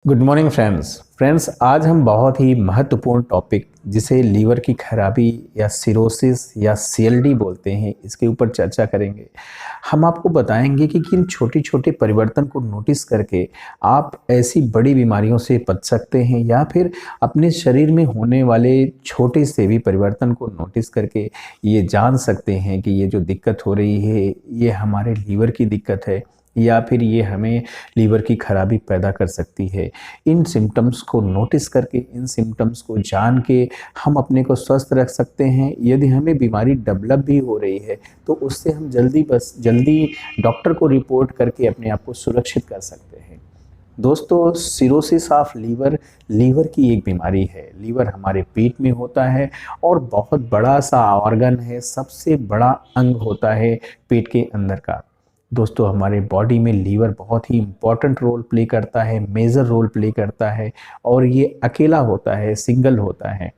Good morning friends आज हम बहुत ही महत्वपूर्ण टॉपिक जिसे लीवर की खराबी या सिरोसिस या सीएलडी बोलते हैं इसके ऊपर चर्चा करेंगे। हम आपको बताएंगे कि किन छोटे छोटे परिवर्तन को नोटिस करके आप ऐसी बड़ी बीमारियों से बच सकते हैं या फिर अपने शरीर में होने वाले छोटे से भी परिवर्तन को नोटिस करके ये जान सकते हैं कि ये जो दिक्कत हो रही है ये हमारे लीवर की दिक्कत है या फिर ये हमें लीवर की खराबी पैदा कर सकती है। इन सिम्टम्स को नोटिस करके, इन सिम्टम्स को जान के हम अपने को स्वस्थ रख सकते हैं। यदि हमें बीमारी डेवलप भी हो रही है तो उससे हम जल्दी डॉक्टर को रिपोर्ट करके अपने आप को सुरक्षित कर सकते हैं। दोस्तों, सिरोसिस ऑफ लीवर की एक बीमारी है। लीवर हमारे पेट में होता है और बहुत बड़ा सा ऑर्गन है, सबसे बड़ा अंग होता है पेट के अंदर का। दोस्तों, हमारे बॉडी में लीवर बहुत ही इम्पॉर्टेंट रोल प्ले करता है, मेजर रोल प्ले करता है और ये अकेला होता है, सिंगल होता है,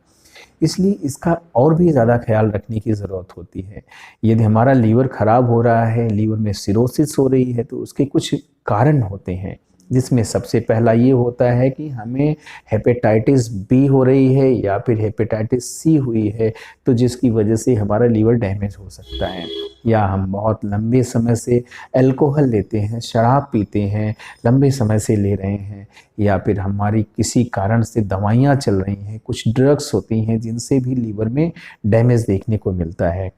इसलिए इसका और भी ज़्यादा ख्याल रखने की ज़रूरत होती है। यदि हमारा लीवर ख़राब हो रहा है, लीवर में सिरोसिस हो रही है तो उसके कुछ कारण होते हैं, जिसमें सबसे पहला ये होता है कि हमें हेपेटाइटिस बी हो रही है या फिर हेपेटाइटिस सी हुई है, तो जिसकी वजह से हमारा लीवर डैमेज हो सकता है। या हम बहुत लंबे समय से अल्कोहल लेते हैं, शराब पीते हैं, लंबे समय से ले रहे हैं, या फिर हमारी किसी कारण से दवाइयाँ चल रही हैं, कुछ ड्रग्स होती हैं जिनसे भी लीवर में डैमेज देखने को मिलता है।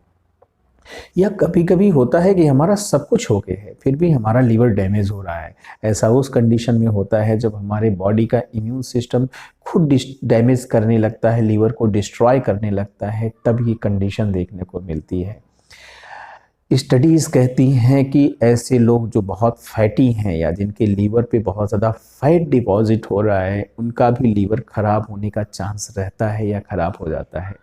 या कभी कभी होता है कि हमारा सब कुछ हो गया है फिर भी हमारा लीवर डैमेज हो रहा है। ऐसा उस कंडीशन में होता है जब हमारे बॉडी का इम्यून सिस्टम खुद डैमेज करने लगता है, लीवर को डिस्ट्रॉय करने लगता है, तब ये कंडीशन देखने को मिलती है। स्टडीज़ कहती हैं कि ऐसे लोग जो बहुत फैटी हैं या जिनके लीवर पे बहुत ज़्यादा फैट डिपॉजिट हो रहा है, उनका भी लीवर ख़राब होने का चांस रहता है या ख़राब हो जाता है।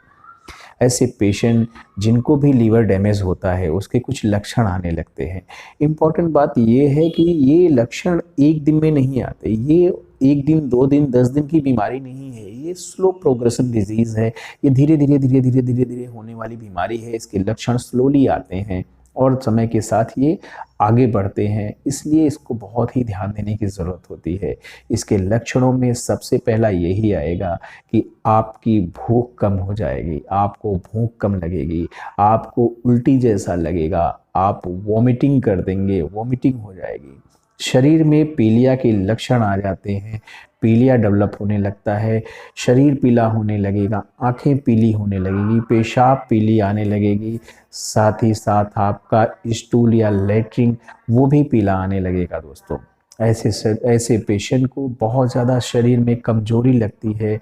ऐसे पेशेंट जिनको भी लीवर डैमेज होता है उसके कुछ लक्षण आने लगते हैं। इम्पॉर्टेंट बात ये है कि ये लक्षण एक दिन में नहीं आते, ये एक दिन, 2 दिन, 10 दिन की बीमारी नहीं है, ये स्लो प्रोग्रेशन डिजीज़ है। ये धीरे धीरे होने वाली बीमारी है। इसके लक्षण स्लोली आते हैं और समय के साथ ये आगे बढ़ते हैं, इसलिए इसको बहुत ही ध्यान देने की ज़रूरत होती है। इसके लक्षणों में सबसे पहला यही आएगा कि आपकी भूख कम हो जाएगी, आपको भूख कम लगेगी, आपको उल्टी जैसा लगेगा, आप वॉमिटिंग कर देंगे, वॉमिटिंग हो जाएगी। शरीर में पीलिया के लक्षण आ जाते हैं, पीलिया डेवलप होने लगता है, शरीर पीला होने लगेगा, आंखें पीली होने लगेगी, पेशाब पीली आने लगेगी, साथ ही साथ आपका स्टूल या लेटरिन वो भी पीला आने लगेगा। दोस्तों, ऐसे पेशेंट को बहुत ज़्यादा शरीर में कमजोरी लगती है,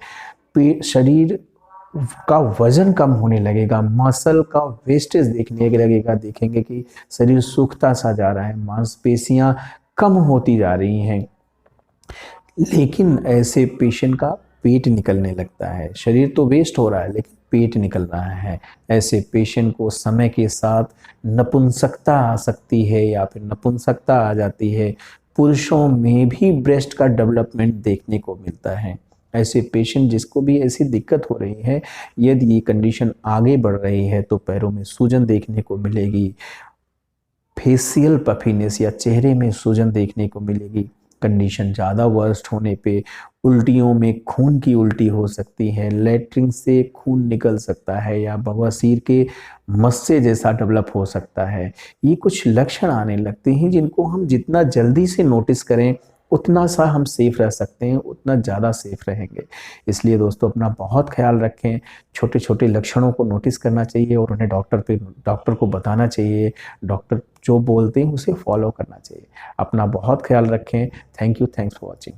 शरीर का वजन कम होने लगेगा, मसल का वेस्टेज देखने लगेगा, देखेंगे कि शरीर सूखता सा जा रहा है, मांसपेशियां कम होती जा रही हैं। लेकिन ऐसे पेशेंट का पेट निकलने लगता है, शरीर तो वेस्ट हो रहा है लेकिन पेट निकल रहा है। ऐसे पेशेंट को समय के साथ नपुंसकता आ सकती है या फिर नपुंसकता आ जाती है। पुरुषों में भी ब्रेस्ट का डेवलपमेंट देखने को मिलता है। ऐसे पेशेंट जिसको भी ऐसी दिक्कत हो रही है, यदि ये कंडीशन आगे बढ़ रही है तो पैरों में सूजन देखने को मिलेगी, फेशियल पफीनेस या चेहरे में सूजन देखने को मिलेगी। कंडीशन ज़्यादा वर्स्ट होने पे उल्टियों में खून की उल्टी हो सकती है, लेटरिन से खून निकल सकता है या बवासीर के मस्से जैसा डेवलप हो सकता है। ये कुछ लक्षण आने लगते हैं जिनको हम जितना जल्दी से नोटिस करें उतना सा हम सेफ रह सकते हैं, उतना ज़्यादा सेफ रहेंगे। इसलिए दोस्तों, अपना बहुत ख्याल रखें, छोटे छोटे लक्षणों को नोटिस करना चाहिए और उन्हें डॉक्टर को बताना चाहिए। डॉक्टर जो बोलते हैं उसे फॉलो करना चाहिए। अपना बहुत ख्याल रखें। Thank you, thanks for watching.